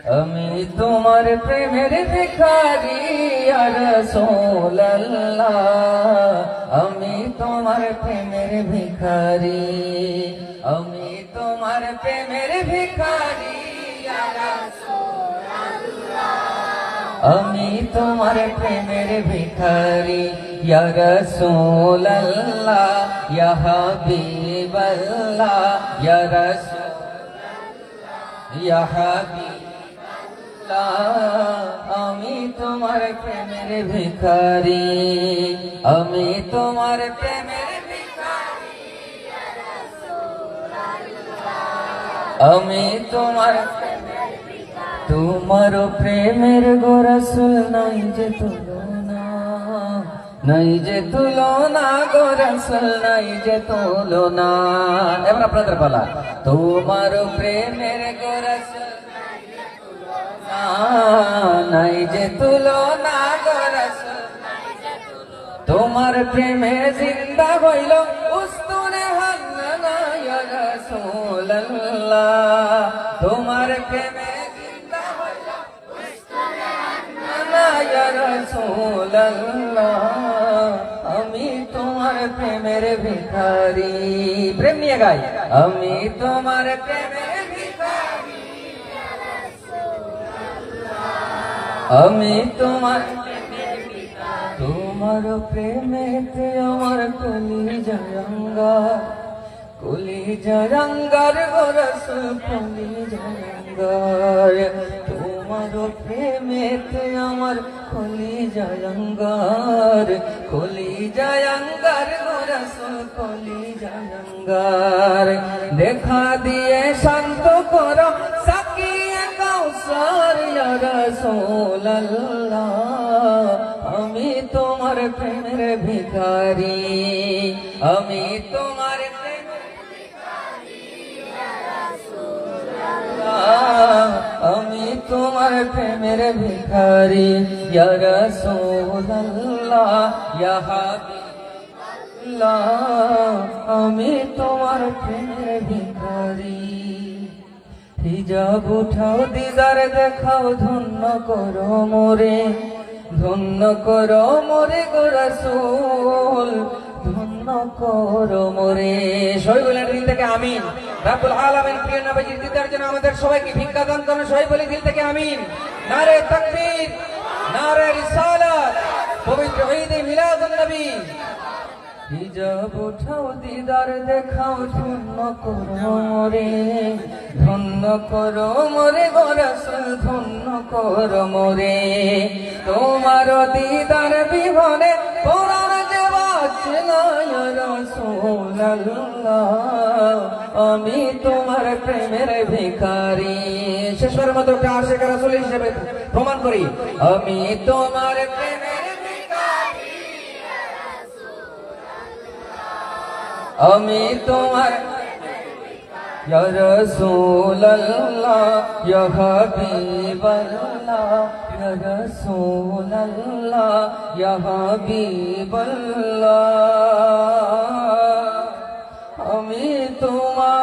আমি তোমার প্রেমের ভিখারি ইয়া রাসূলুল্লাহ, আমি তোমার প্রেমের ভিখারি, আমি তোমার প্রেমের ভিখারি ইয়া রাসূলুল্লাহ, আমি তোমার প্রেমের ভিখারি ইয়া রাসূলুল্লাহ, ইয়া হাবিবাল্লাহ, ইয়া রাসূলুল্লাহ, ইয়া হাবিবাল্লাহ, আমি তোমার প্রেমের ভিখারি, আমি তোমার প্রেমের ভিখারি ইয়া রাসূলুল্লাহ, আমি তোমার তোমার প্রেমের গো রাসূল নাই যে তুলনা, নাই যে তুলনা গো রাসূল নাই যে তুলনা। এবার আপনাদের বলা, তোমার প্রেমের গো রাসূল নাই যে তুলনা, নাই যে তুলনা গো রাসূল নাই যে তুলনা, তোমার প্রেমে জিন্দা হইল উস্তুনে হান্নানা ইয়া রাসূলুল্লাহ, তোমার প্রেমে ইয়া রাসূলুল্লাহ, আমি তোমার প্রেমের ভিখারি। প্রেম নিয়ে গাই, আমি তোমার প্রেমের ভিখারি ইয়া রাসূলুল্লাহ, আমি তোমার প্রেমের ভিখারি, তোমার প্রেমেতে আমার কলিজা রাঙ্গার, কলিজা রাঙ্গার গো রাসূল কলিজা রাঙ্গার, তোমার প্রেমেতে আমার কলিজা রাঙ্গার, কলিজা রাঙ্গার গো রাসূল কলিজা রাঙ্গার, দেখা দিয়ে শান্ত করো সাকিয়ে কাউসার ইয়া রাসূলুল্লাহ, আমি তোমার প্রেমের ভিখারি, আমি তোমার প্রেমের ভিখারি ইয়া রাসূলুল্লাহ, আমি তোমার প্রেমের ভিখারি ইয়া রাসূলুল্লাহ, ইয়া হাবিবাল্লাহ, আমি তোমার প্রেমের ভিখারি। হিজাব উঠাও দিদার দেখাও ধন্য করো মোরে, ধন্য করো মোরে গো রাসূল, ধন্য করো মোরে। সবাই বলেন দিল থেকে আমিন। রাব্বুল আলামিন প্রিয় নবীজির দিদার জন্য আমাদের সবাইকে ভিক্ষা দান করেন। সবাই বলি দিল থেকে আমিন। নারে তাকবীর, নারে রিসালাত, পবিত্র ঈদে মিলাদুন নবী। হিজাব উঠাও দিদার দেখাও ধন্য করো মোরে, ধন্য করো মোরে গো রাসূল, ধন্য করো মোরে, তোমার দিদার বিহনে পরাণ যে বাঁচে না ইয়া রাসূলুল্লাহ, আমি তোমার প্রেমের ভিখারি। শেষবারের মতো একটা আশিক রাসূল হিসেবে প্রমাণ করি, আমি তোমার প্রেমের ভিখারি ইয়া রাসূলুল্লাহ, আমি তোমার ইয়া রাসূলুল্লাহ, ইয়া হাবিবাল্লাহ, ইয়া রাসূলুল্লাহ, ইয়া হাবিবাল্লাহ, আমি তোমার